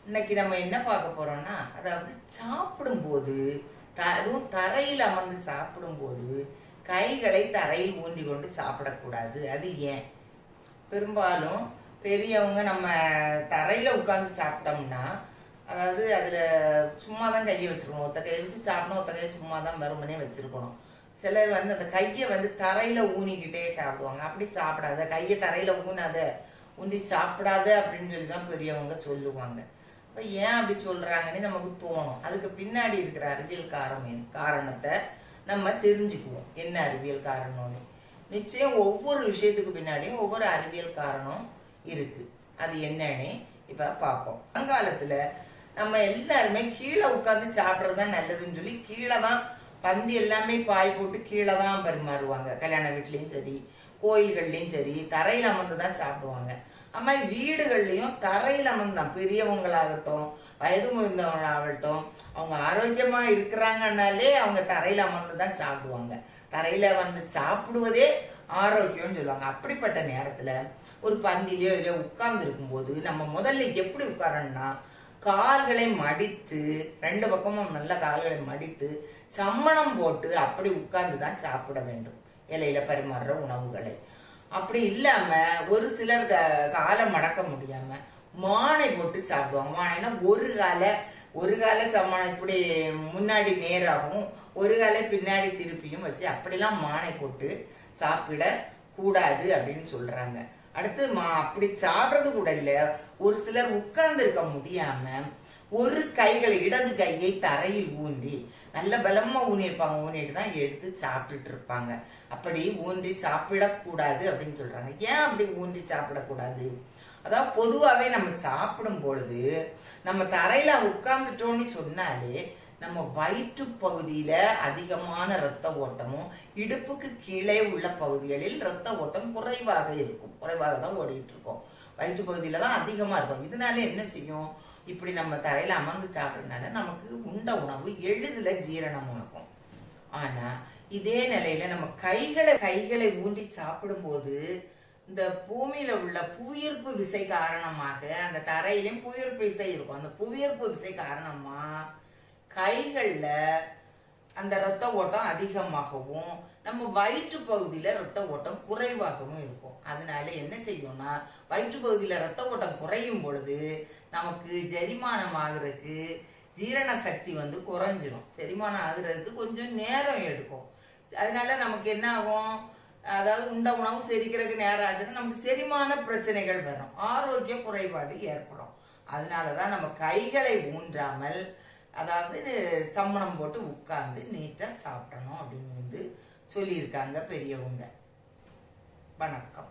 இன்னைக்கு நம்ம என்ன பார்க்க போறோம்னா, அதாவது சாப்பிடும்போது அதுவும் தரையில் அமர்ந்து சாப்பிடும்போது கைகளை தரையில் ஊன்றி கொண்டு சாப்பிடக்கூடாது. அது ஏன்? பெரும்பாலும் பெரியவங்க நம்ம தரையில் உட்கார்ந்து சாப்பிட்டோம்னா, அதாவது அதில் சும்மா தான் கையை வச்சுருக்கணும். ஒத்த கையை வச்சு சாப்பிடணும், ஒத்த கையை சும்மா தான் வெறுமனே வச்சுருக்கணும். சிலர் வந்து அந்த கையை வந்து தரையில் ஊனிக்கிட்டே சாப்பிடுவாங்க. அப்படி சாப்பிடாத, கையை தரையில் ஊனாத, ஊன்றி சாப்பிடாத அப்படின்னு சொல்லி தான் பெரியவங்க சொல்லுவாங்க. இப்போ ஏன் அப்படி சொல்கிறாங்கன்னு நமக்கு தோணும். அதுக்கு பின்னாடி இருக்கிற அறிவியல் காரணத்தை நம்ம தெரிஞ்சுக்குவோம். என்ன அறிவியல் காரணம்னு. நிச்சயம் ஒவ்வொரு விஷயத்துக்கு பின்னாடியும் ஒவ்வொரு அறிவியல் காரணம் இருக்கு. அது என்னன்னு இப்போ பார்ப்போம். பழங்காலத்தில் நம்ம எல்லாருமே கீழே உட்காந்து சாப்பிட்றது தான் நல்லதுன்னு சொல்லி கீழே தான் பந்தி எல்லாமே பாய் போட்டு கீழே தான் பரிமாறுவாங்க. கல்யாண வீட்லேயும் சரி, கோயில்கள்லையும் சரி, தரையில் அமர்ந்து தான் சாப்பிடுவாங்க. அம்மா வீடுகள்லையும் தரையில் அமர்ந்து தான், பெரியவங்களாகட்டும் வயது முதிர்ந்தவங்களாகட்டும், அவங்க ஆரோக்கியமா இருக்கிறாங்கன்னாலே அவங்க தரையில் அமர்ந்து தான் சாப்பிடுவாங்க. தரையில வந்து சாப்பிடுவதே ஆரோக்கியம்னு சொல்லுவாங்க. அப்படிப்பட்ட நேரத்துல ஒரு பந்திலையோ இதுல உட்கார்ந்து இருக்கும்போது நம்ம முதல்ல எப்படி உட்காரணும்னா, கால்களை மடித்து, ரெண்டு பக்கமும் நல்ல கால்களை மடித்து சம்மணம் போட்டு அப்படி உட்கார்ந்து தான் சாப்பிட வேண்டும் இலையில பரிமாறுற உணவுகளை. அப்படி இல்லாம ஒரு சிலர் காலை மடக்க முடியாம மானை போட்டு சாப்பிடுவாங்க. மானைனா ஒரு கால சம்மணம் இப்படி முன்னாடி நேராகவும் ஒரு காலை பின்னாடி திருப்பியும் வச்சு அப்படிலாம் மானை போட்டு சாப்பிட கூடாது அப்படின்னு சொல்றாங்க. அடுத்து அப்படி சாப்பிட்றது கூட இல்லை. ஒரு சிலர் உட்கார்ந்து இருக்க முடியாம ஒரு கைகளை, இடது கையை தரையில் ஊன்றி நல்ல பலமா ஊனியிருப்பாங்க. ஊனிட்டு தான் எடுத்து சாப்பிட்டுட்டு இருப்பாங்க. அப்படி ஊன்றி சாப்பிடக்கூடாது அப்படின்னு சொல்றாங்க. ஏன் அப்படி ஊன்றி சாப்பிடக்கூடாது? அதாவது பொதுவாகவே நம்ம சாப்பிடும் பொழுது நம்ம தரையில உட்கார்ந்துட்டோம்னு சொன்னாலே நம்ம வயிற்று பகுதியில அதிகமான இரத்த ஓட்டமும், இடுப்புக்கு கீழே உள்ள பகுதிகளில் இரத்த ஓட்டம் குறைவாக இருக்கும். குறைவாக தான் ஓடிட்டு இருக்கோம். வயிற்று பகுதியில தான் அதிகமா இருக்கும். இதனால என்ன செய்யும்? இப்படி நம்ம தரையில அமர்ந்து சாப்பிட்றதுனால நமக்கு உண்ட உணவு எளிதில் ஜீரணமாகும். ஆனா இதே நிலையில நம்ம கைகளை ஊன்றி சாப்பிடும்போது இந்த பூமியில உள்ள புவியீர்ப்பு விசை காரணமாக, அந்த தரையிலும் புவியீர்ப்பு விசை இருக்கும். அந்த புவியீர்ப்பு விசை காரணமா கைகள்ல அந்த இரத்த ஓட்டம் அதிகமாகவும் நம்ம வயிற்று பகுதியில இரத்த ஓட்டம் குறைவாகவும் இருக்கும். அதனால என்ன செய்யும்னா, வயிற்று பகுதியில இரத்த ஓட்டம் குறையும் பொழுது நமக்கு செரிமானம் ஆகுறதுக்கு ஜீரண சக்தி வந்து குறைஞ்சிரும். செரிமானம் ஆகுறதுக்கு கொஞ்சம் நேரம் எடுக்கும். அதனால நமக்கு என்ன ஆகும்? அதாவது உண்ட உணவு செரிக்கிறதுக்கு நேரம் ஆச்சுன்னா நமக்கு செரிமான பிரச்சனைகள் வரும், ஆரோக்கிய குறைபாடு ஏற்படும். அதனாலதான் நம்ம கைகளை ஊன்றாமல், அதாவது சம்மணம் போட்டு உட்கார்ந்து நீட்டா சாப்பிடணும் அப்படின்னு வந்து சொல்லியிருக்காங்க பெரியவங்க. வணக்கம்.